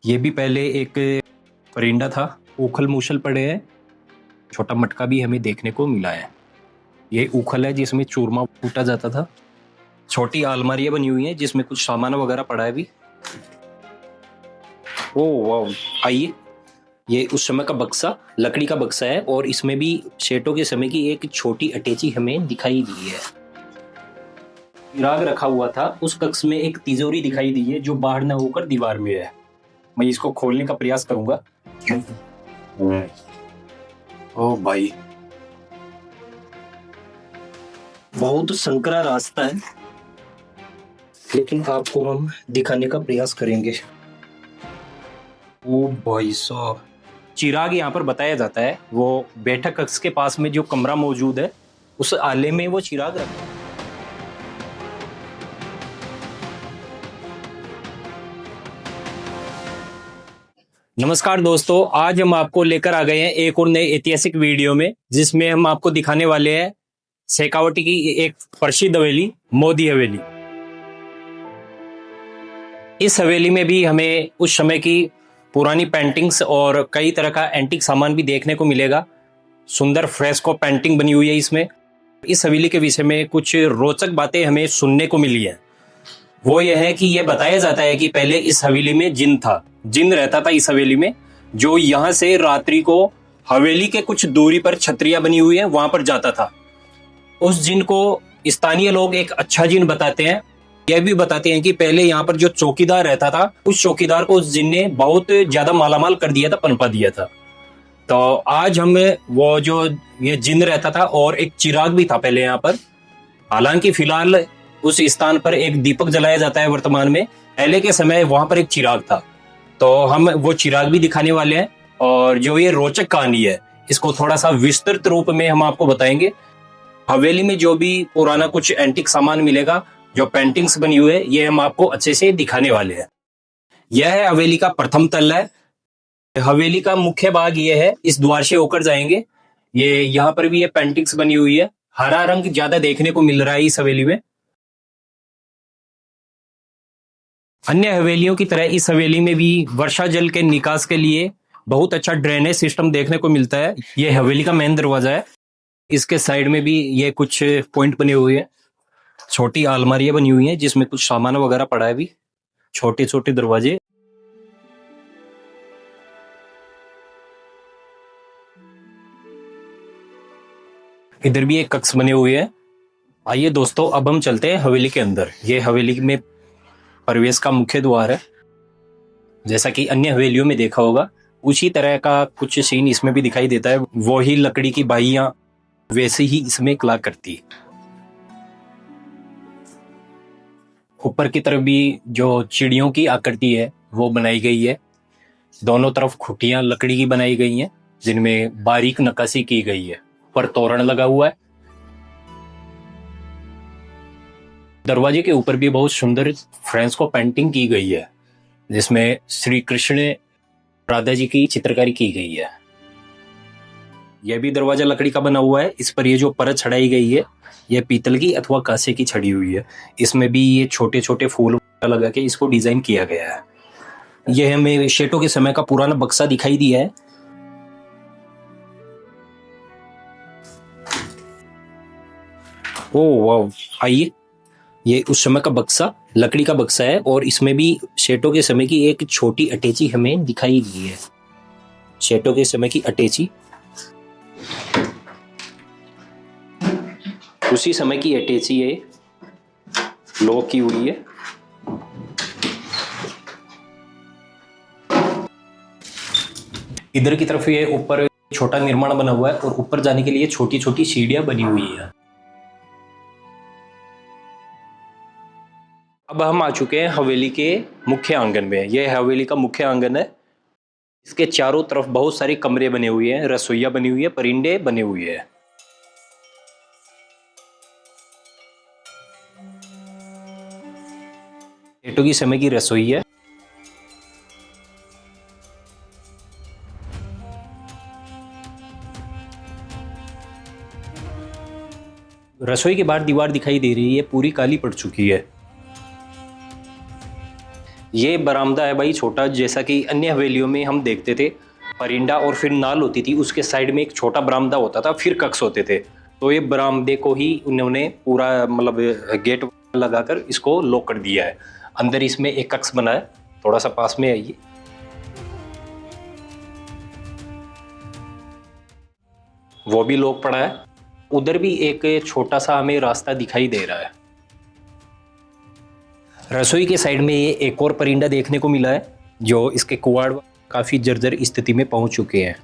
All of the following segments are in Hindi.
ये भी पहले एक परिंदा था, उखल मूसल पड़े हैं। छोटा मटका भी हमें देखने को मिला है। ये उखल है जिसमें चूरमा कूटा जाता था। छोटी अलमारियां बनी हुई हैं जिसमें कुछ सामान वगैरह पड़ा है भी। ओ वाह, आइए। ये उस समय का बक्सा, लकड़ी का बक्सा है और इसमें भी सेठों के समय की एक छोटी अटैची हमें दिखाई दी है। चिराग रखा हुआ था। उस कक्ष में एक तिजोरी दिखाई दी है जो बाहर न होकर दीवार में है। मैं इसको खोलने का प्रयास करूंगा। ओ भाई, बहुत संकरा रास्ता है, लेकिन आपको हम दिखाने का प्रयास करेंगे। ओ भाई साहब, चिराग यहाँ पर बताया जाता है वो बैठक कक्ष के पास में जो कमरा मौजूद है उस आले में वो चिराग रखा है। नमस्कार दोस्तों, आज हम आपको लेकर आ गए हैं एक और नए ऐतिहासिक वीडियो में, जिसमें हम आपको दिखाने वाले हैं शेखावटी की एक प्रसिद्ध हवेली, मोदी हवेली। इस हवेली में भी हमें उस समय की पुरानी पेंटिंग्स और कई तरह का एंटीक सामान भी देखने को मिलेगा। सुंदर फ्रेस्को पेंटिंग बनी हुई है इसमें। इस हवेली के विषय में कुछ रोचक बातें हमें सुनने को मिली है। वो यह है कि यह बताया जाता है कि पहले इस हवेली में जिन था, जिन रहता था इस हवेली में, जो यहाँ से रात्रि को हवेली के कुछ दूरी पर छतरियां बनी हुई है वहां पर जाता था। उस जिन को स्थानीय लोग एक अच्छा जिन बताते हैं। यह भी बताते हैं कि पहले यहाँ पर जो चौकीदार रहता था, उस चौकीदार को उस जिन ने बहुत ज्यादा मालामाल कर दिया था, पनपा दिया था। तो आज हम वो जो ये जिन रहता था और एक चिराग भी था पहले यहाँ पर। हालांकि फिलहाल उस स्थान पर एक दीपक जलाया जाता है वर्तमान में। पहले के समय वहां पर एक चिराग था, तो हम वो चिराग भी दिखाने वाले हैं। और जो ये रोचक कहानी है इसको थोड़ा सा विस्तृत रूप में हम आपको बताएंगे। हवेली में जो भी पुराना कुछ एंटीक सामान मिलेगा, जो पेंटिंग्स बनी हुई है, ये हम आपको अच्छे से दिखाने वाले हैं। यह है हवेली का प्रथम तल है। हवेली का मुख्य भाग ये है, इस द्वार से होकर जाएंगे। ये यहाँ पर भी ये पेंटिंग्स बनी हुई है। हरा रंग ज्यादा देखने को मिल रहा है इस हवेली में। अन्य हवेलियों की तरह इस हवेली में भी वर्षा जल के निकास के लिए बहुत अच्छा ड्रेनेज सिस्टम देखने को मिलता है। यह हवेली का मेन दरवाजा है। इसके साइड में भी ये कुछ पॉइंट बने हुए हैं। छोटी अलमारियां बनी हुई हैं जिसमें कुछ सामान वगैरह पड़ा है भी। छोटे छोटे दरवाजे। इधर भी एक कक्ष बने हुए हैं। आइए दोस्तों, अब हम चलते हैं हवेली के अंदर। ये हवेली में प्रवेश का मुख्य द्वार है। जैसा कि अन्य हवेलियों में देखा होगा, उसी तरह का कुछ सीन इसमें भी दिखाई देता है। वो ही लकड़ी की बाहियां वैसे ही इसमें कला करती। ऊपर की तरफ भी जो चिड़ियों की आकृति है वो बनाई गई है। दोनों तरफ खुटियां लकड़ी की बनाई गई हैं जिनमें बारीक नक्काशी की गई है। ऊपर तोरण लगा हुआ है। दरवाजे के ऊपर भी बहुत सुंदर फ्रेस्को पेंटिंग की गई है जिसमें श्री कृष्ण राधा जी की चित्रकारी की गई है। यह भी दरवाजा लकड़ी का बना हुआ है। इस पर ये जो परत चढ़ाई गई है यह पीतल की अथवा कांसे की छड़ी हुई है। इसमें भी ये छोटे छोटे फूल लगा के इसको डिजाइन किया गया है। यह हमें शेटों के समय का पुराना बक्सा दिखाई दिया है। ओ वाह, आइए। ये उस समय का बक्सा, लकड़ी का बक्सा है और इसमें भी शेटों के समय की एक छोटी अटैची हमें दिखाई दी है। शेटों के समय की अटैची, उसी समय की अटैची है, लॉक की हुई है। इधर की तरफ ये ऊपर छोटा निर्माण बना हुआ है और ऊपर जाने के लिए छोटी छोटी सीढ़ियां बनी हुई है। अब हम आ चुके हैं हवेली के मुख्य आंगन में। यह हवेली का मुख्य आंगन है। इसके चारों तरफ बहुत सारे कमरे बने हुए हैं, रसोइया बनी हुई है, परिंदे बने हुए हैं। सेठों की समय की रसोई है। रसोई के बाहर दीवार दिखाई दे रही है, पूरी काली पड़ चुकी है। ये बरामदा है भाई छोटा, जैसा कि अन्य हवेलियों में हम देखते थे परिंदा और फिर नाल होती थी, उसके साइड में एक छोटा बरामदा होता था, फिर कक्स होते थे। तो ये बरामदे को ही उन्होंने पूरा मतलब गेट लगाकर इसको लॉक कर दिया है। अंदर इसमें एक कक्स बना है, थोड़ा सा पास में आइए। वो भी लॉक पड़ा है। उधर भी एक छोटा सा हमें रास्ता दिखाई दे रहा है। रसोई के साइड में ये एक और परिंदा देखने को मिला है, जो इसके कुआड़ काफी जर्जर स्थिति में पहुंच चुके हैं।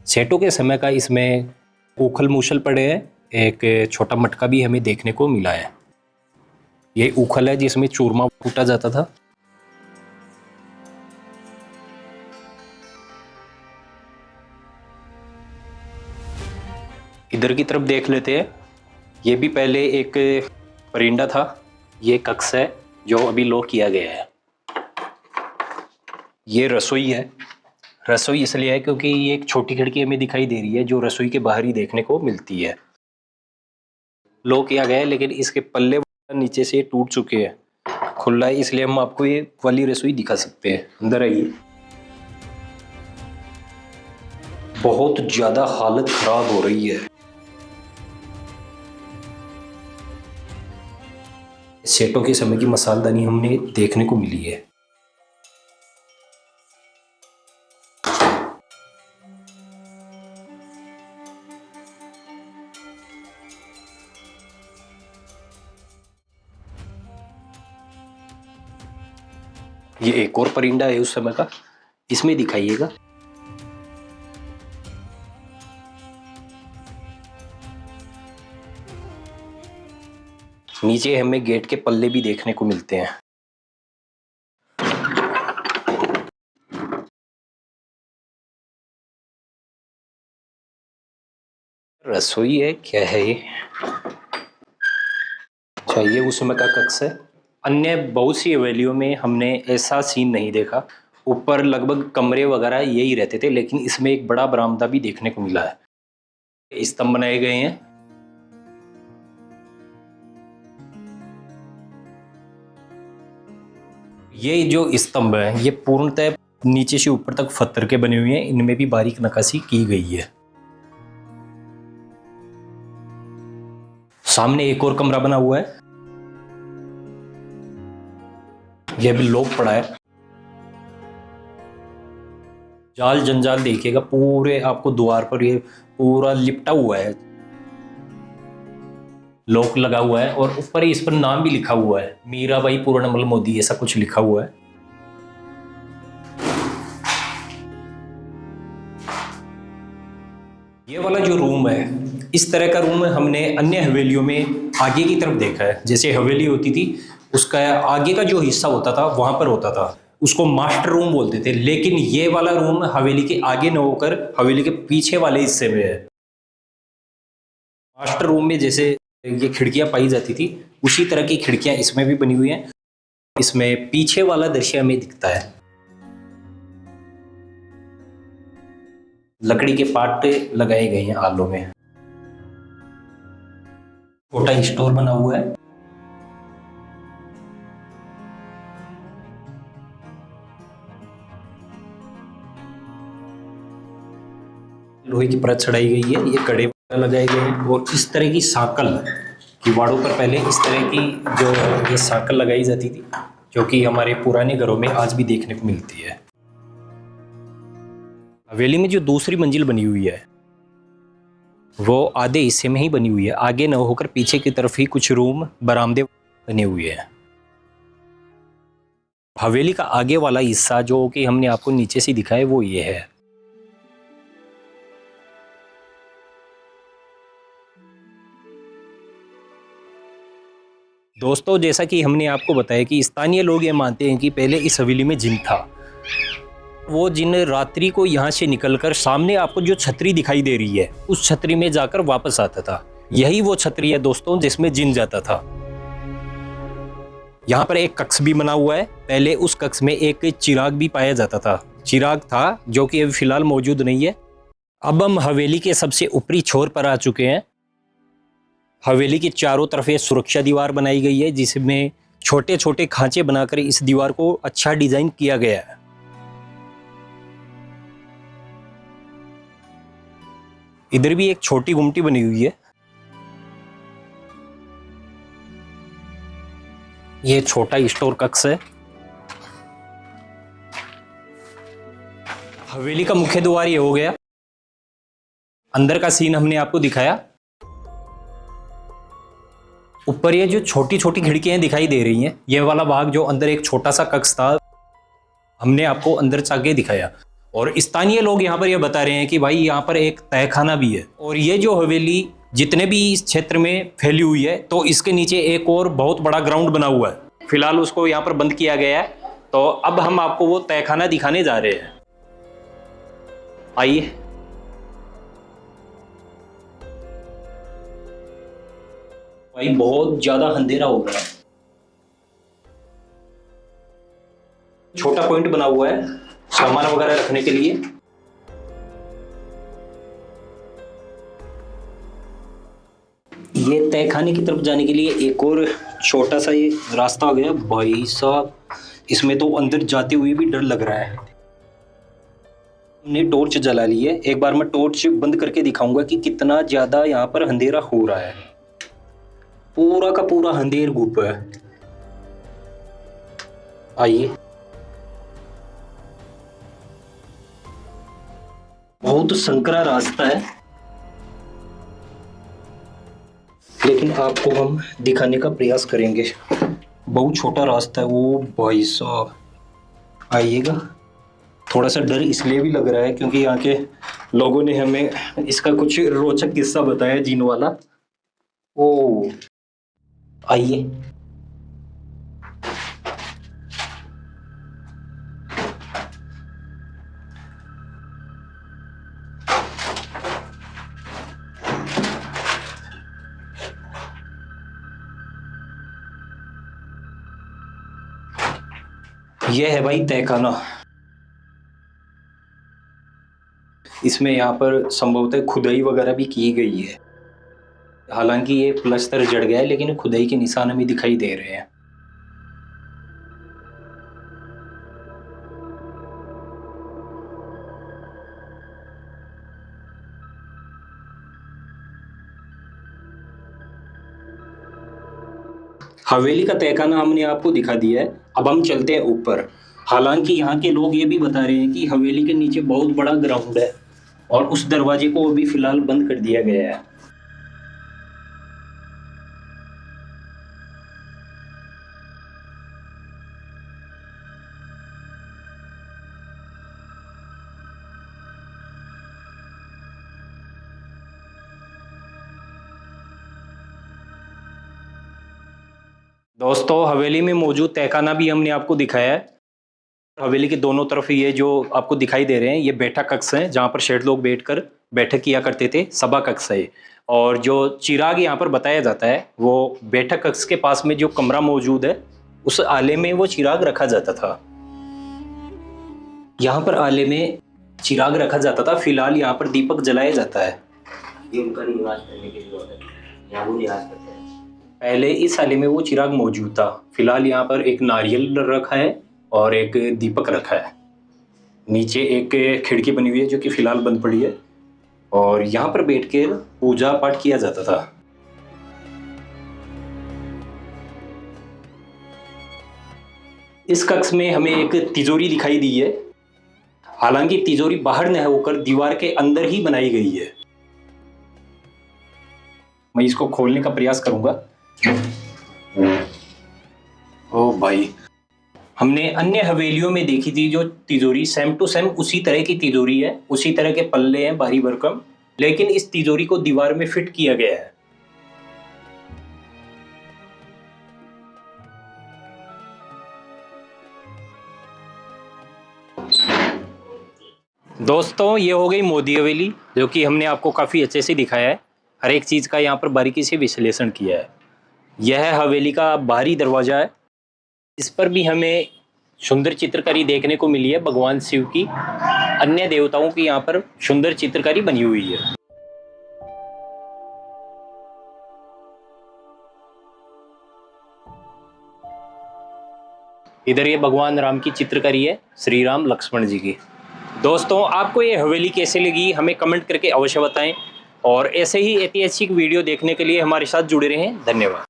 सेटों के समय का इसमें उखल मूसल पड़े हैं। एक छोटा मटका भी हमें देखने को मिला है। ये उखल है जिसमें चूरमा कूटा जाता था। इधर की तरफ देख लेते हैं। ये भी पहले एक परिंदा था। ये कक्स है जो अभी लॉक किया गया है। ये रसोई है। रसोई इसलिए है क्योंकि ये एक छोटी खिड़की हमें दिखाई दे रही है जो रसोई के बाहर ही देखने को मिलती है। लॉक किया गया है लेकिन इसके पल्ले नीचे से टूट चुके हैं। खुला है इसलिए हम आपको ये वाली रसोई दिखा सकते हैं। अंदर आइए। बहुत ज्यादा हालत खराब हो रही है। सेटों के समय की मसालदानी हमने देखने को मिली है। ये एक और परिंदा है उस समय का, इसमें दिखाइएगा। नीचे हमें गेट के पल्ले भी देखने को मिलते हैं। रसोई है क्या है ये? अच्छा, ये उस समय का कक्स है। अन्य बहुत सी हवेलियों में हमने ऐसा सीन नहीं देखा। ऊपर लगभग कमरे वगैरह यही रहते थे, लेकिन इसमें एक बड़ा बरामदा भी देखने को मिला है। स्तंभ बनाए गए हैं। ये जो स्तंभ है ये पूर्णतः नीचे से ऊपर तक पत्थर के बने हुए हैं। इनमें भी बारीक नक्काशी की गई है। सामने एक और कमरा बना हुआ है। यह भी लॉक पड़ा है। जाल जंजाल देखिएगा, पूरे आपको द्वार पर ये पूरा लिपटा हुआ है। लॉक लगा हुआ है और ऊपर इस पर नाम भी लिखा हुआ है, मीराबाई पूर्णमल मोदी, ऐसा कुछ लिखा हुआ है। ये वाला जो रूम है, इस तरह का रूम हमने अन्य हवेलियों में आगे की तरफ देखा है। जैसे हवेली होती थी उसका आगे का जो हिस्सा होता था वहां पर होता था, उसको मास्टर रूम बोलते थे। लेकिन ये वाला रूम हवेली के आगे न होकर हवेली के पीछे वाले हिस्से में है। मास्टर रूम में जैसे ये खिड़कियां पाई जाती थी, उसी तरह की खिड़कियां इसमें भी बनी हुई हैं। इसमें पीछे वाला दृश्य हमें दिखता है। लकड़ी के पाट लगाए गए हैं आलों में। छोटा स्टोर बना हुआ है। लोहे की परत चढ़ाई गई है। ये कड़े लगाए गए हैं और इस तरह की साकल किवाड़ों पर पहले इस तरह की जो ये साकल लगाई जाती थी, जो कि हमारे पुराने घरों में आज भी देखने को मिलती है। हवेली में जो दूसरी मंजिल बनी हुई है वो आधे हिस्से में ही बनी हुई है। आगे न होकर पीछे की तरफ ही कुछ रूम बरामदे बने हुए हैं। हवेली का आगे वाला हिस्सा जो कि हमने आपको नीचे से दिखाया वो ये है। दोस्तों, जैसा कि हमने आपको बताया कि स्थानीय लोग ये मानते हैं कि पहले इस हवेली में जिन था। वो जिन रात्रि को यहाँ से निकलकर सामने आपको जो छतरी दिखाई दे रही है उस छतरी में जाकर वापस आता था। यही वो छतरी है दोस्तों जिसमें जिन जाता था। यहाँ पर एक कक्ष भी बना हुआ है। पहले उस कक्ष में एक चिराग भी पाया जाता था। चिराग था जो कि अभी फिलहाल मौजूद नहीं है। अब हम हवेली के सबसे ऊपरी छोर पर आ चुके हैं। हवेली के चारों तरफ ये सुरक्षा दीवार बनाई गई है जिसमें छोटे छोटे खांचे बनाकर इस दीवार को अच्छा डिजाइन किया गया है। इधर भी एक छोटी गुमटी बनी हुई है। ये छोटा स्टोर कक्ष है। हवेली का मुख्य द्वार ये हो गया। अंदर का सीन हमने आपको दिखाया। ऊपर ये जो छोटी छोटी खिड़कियां दिखाई दे रही हैं, ये वाला भाग जो अंदर एक छोटा सा कक्ष था, हमने आपको अंदर जाके दिखाया। और स्थानीय लोग यहाँ पर ये बता रहे हैं कि भाई यहाँ पर एक तहखाना भी है। और ये जो हवेली जितने भी इस क्षेत्र में फैली हुई है, तो इसके नीचे एक और बहुत बड़ा ग्राउंड बना हुआ है। फिलहाल उसको यहाँ पर बंद किया गया है। तो अब हम आपको वो तहखाना दिखाने जा रहे हैं। आइए। भाई बहुत ज्यादा अंधेरा हो रहा है। छोटा पॉइंट बना हुआ है सामान वगैरह रखने के लिए। ये तहखाने की तरफ जाने के लिए एक और छोटा सा ये रास्ता आ गया। भाई साहब, इसमें तो अंदर जाते हुए भी डर लग रहा है। हमने टॉर्च जला ली है। एक बार मैं टॉर्च बंद करके दिखाऊंगा कि कितना ज्यादा यहाँ पर अंधेरा हो रहा है। पूरा का पूरा अंधेर गुप है। आइए। बहुत संकरा रास्ता है, लेकिन आपको हम दिखाने का प्रयास करेंगे। बहुत छोटा रास्ता है वो। भाई साहब, आइएगा। थोड़ा सा डर इसलिए भी लग रहा है क्योंकि यहाँ के लोगों ने हमें इसका कुछ रोचक किस्सा बताया, जीन वाला। ओ, आइए। यह है भाई तहखाना। इसमें यहाँ पर संभवतः खुदाई वगैरह भी की गई है। हालांकि ये प्लस्तर जड़ गया है, लेकिन खुदाई के निशान हमें दिखाई दे रहे हैं। हवेली का तहखाना हमने आपको दिखा दिया है। अब हम चलते हैं ऊपर। हालांकि यहाँ के लोग ये भी बता रहे हैं कि हवेली के नीचे बहुत बड़ा ग्राउंड है और उस दरवाजे को अभी फिलहाल बंद कर दिया गया है। दोस्तों, हवेली में मौजूद तहखाना भी हमने आपको दिखाया है। हवेली के दोनों तरफ ये जो आपको दिखाई दे रहे हैं, ये बैठक कक्ष हैं, जहाँ पर शेठ लोग बैठकर बैठक किया करते थे। सभा कक्ष है। और जो चिराग यहाँ पर बताया जाता है, वो बैठक कक्ष के पास में जो कमरा मौजूद है, उस आले में वो चिराग रखा जाता था। यहाँ पर आले में चिराग रखा जाता था। फिलहाल यहाँ पर दीपक जलाया जाता है। ये उनका निवास करने के लिए होता है, यहाँ वो निवास करते हैं। पहले इस आले में वो चिराग मौजूद था। फिलहाल यहाँ पर एक नारियल रखा है और एक दीपक रखा है। नीचे एक खिड़की बनी हुई है जो कि फिलहाल बंद पड़ी है। और यहाँ पर बैठ कर पूजा पाठ किया जाता था। इस कक्ष में हमें एक तिजोरी दिखाई दी है। हालांकि तिजोरी बाहर न होकर दीवार के अंदर ही बनाई गई है। मैं इसको खोलने का प्रयास करूंगा। ओ भाई, हमने अन्य हवेलियों में देखी थी जो तिजोरी, सेम टू सेम उसी तरह की तिजोरी है। उसी तरह के पल्ले हैं, भारी भरकम। लेकिन इस तिजोरी को दीवार में फिट किया गया है। दोस्तों, ये हो गई मोदी हवेली, जो कि हमने आपको काफी अच्छे से दिखाया है। हर एक चीज का यहाँ पर बारीकी से विश्लेषण किया है। यह हवेली का बाहरी दरवाजा है। इस पर भी हमें सुंदर चित्रकारी देखने को मिली है। भगवान शिव की, अन्य देवताओं की यहाँ पर सुंदर चित्रकारी बनी हुई है। इधर ये भगवान राम की चित्रकारी है, श्री राम लक्ष्मण जी की। दोस्तों आपको ये हवेली कैसे लगी हमें कमेंट करके अवश्य बताएं और ऐसे ही ऐतिहासिक वीडियो देखने के लिए हमारे साथ जुड़े रहें। धन्यवाद।